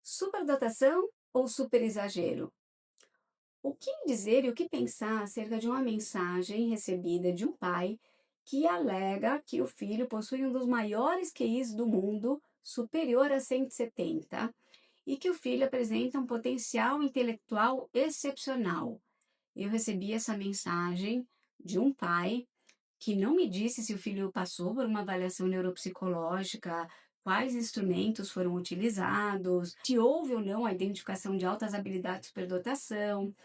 Superdotação ou superexagero? O que dizer e o que pensar acerca de uma mensagem recebida de um pai que alega que o filho possui um dos maiores QIs do mundo, superior a 170, e que o filho apresenta um potencial intelectual excepcional? Eu recebi essa mensagem de um pai que não me disse se o filho passou por uma avaliação neuropsicológica, quais instrumentos foram utilizados, se houve ou não a identificação de altas habilidades de superdotação,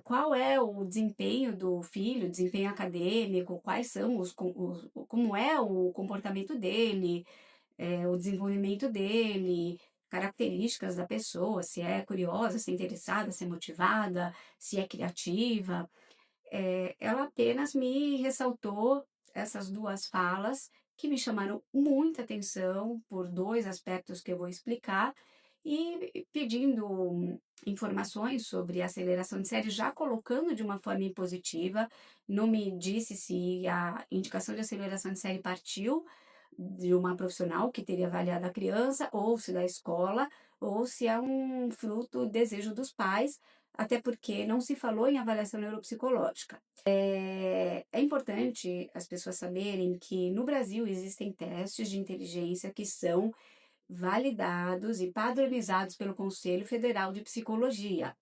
qual é o desempenho do filho, desempenho acadêmico, quais são como é o comportamento dele, o desenvolvimento dele, características da pessoa, se é curiosa, se é interessada, se é motivada, se é criativa. Ela apenas me ressaltou essas 2 falas que me chamaram muita atenção por 2 aspectos que eu vou explicar, e pedindo informações sobre aceleração de série, já colocando de uma forma impositiva. Não me disse se a indicação de aceleração de série partiu de uma profissional que teria avaliado a criança, ou se da escola, ou se é um fruto do desejo dos pais, até porque não se falou em avaliação neuropsicológica. É importante as pessoas saberem que no Brasil existem testes de inteligência que são validados e padronizados pelo Conselho Federal de Psicologia.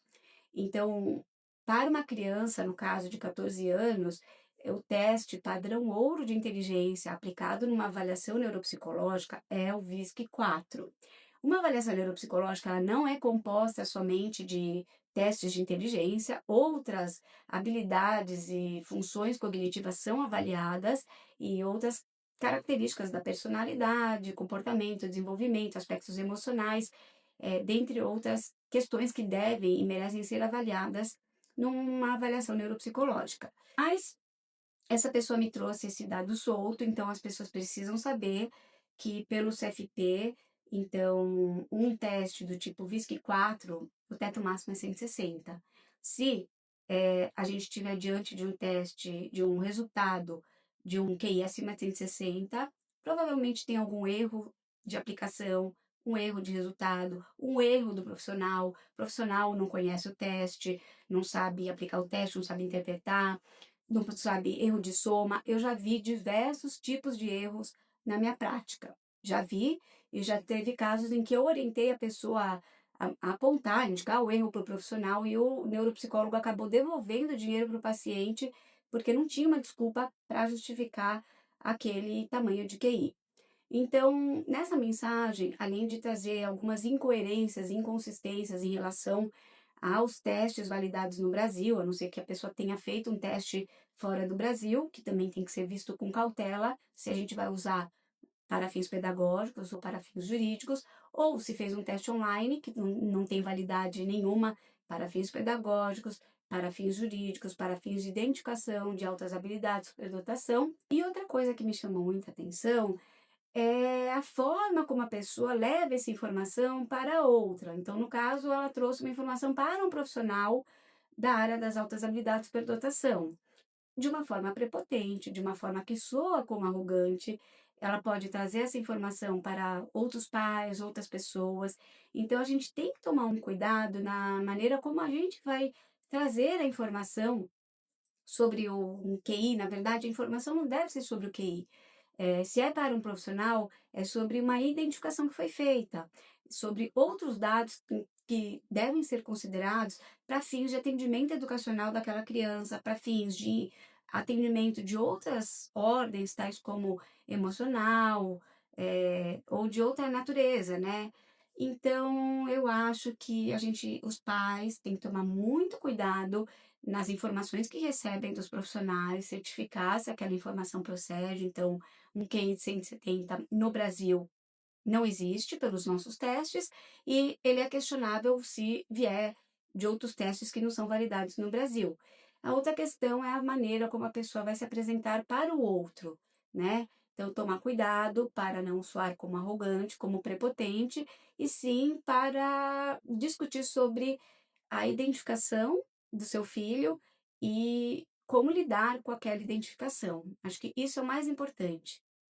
Então, para uma criança, no caso de 14 anos, o teste padrão ouro de inteligência aplicado numa avaliação neuropsicológica é o VISC-4. Uma avaliação neuropsicológica, ela não é composta somente de testes de inteligência, outras habilidades e funções cognitivas são avaliadas, e outras características da personalidade, comportamento, desenvolvimento, aspectos emocionais, dentre outras questões que devem e merecem ser avaliadas numa avaliação neuropsicológica. Mas essa pessoa me trouxe esse dado solto, então as pessoas precisam saber que pelo CFP, então, um teste do tipo VISC-4, o teto máximo é 160. Se a gente estiver diante de um teste, de um resultado de um QI acima de 160, provavelmente tem algum erro de aplicação, um erro de resultado, um erro do profissional. O profissional não conhece o teste, não sabe aplicar o teste, não sabe interpretar, não sabe, erro de soma. Eu já vi diversos tipos de erros na minha prática. Já vi, e já teve casos em que eu orientei a pessoa a apontar, indicar o erro para o profissional, e o neuropsicólogo acabou devolvendo o dinheiro para o paciente, porque não tinha uma desculpa para justificar aquele tamanho de QI. Então, nessa mensagem, além de trazer algumas incoerências, inconsistências em relação aos testes validados no Brasil, a não ser que a pessoa tenha feito um teste fora do Brasil, que também tem que ser visto com cautela, se a gente vai usar para fins pedagógicos ou para fins jurídicos, ou se fez um teste online, que não tem validade nenhuma para fins pedagógicos, para fins jurídicos, para fins de identificação de altas habilidades, superdotação. E outra coisa que me chamou muita atenção é a forma como a pessoa leva essa informação para outra. Então, no caso, ela trouxe uma informação para um profissional da área das altas habilidades de superdotação, de uma forma prepotente, de uma forma que soa como arrogante. Ela pode trazer essa informação para outros pais, outras pessoas. Então, a gente tem que tomar um cuidado na maneira como a gente vai trazer a informação sobre o QI. Na verdade, a informação não deve ser sobre o QI. Se é para um profissional, é sobre uma identificação que foi feita, sobre outros dados que devem ser considerados para fins de atendimento educacional daquela criança, para fins de atendimento de outras ordens, tais como emocional, ou de outra natureza, né. Então, eu acho que os pais têm que tomar muito cuidado nas informações que recebem dos profissionais, certificar se aquela informação procede. Então, um QI de 170 no Brasil não existe pelos nossos testes, e ele é questionável se vier de outros testes que não são validados no Brasil. A outra questão é a maneira como a pessoa vai se apresentar para o outro, né? Então, tomar cuidado para não soar como arrogante, como prepotente, e sim para discutir sobre a identificação do seu filho e como lidar com aquela identificação. Acho que isso é o mais importante.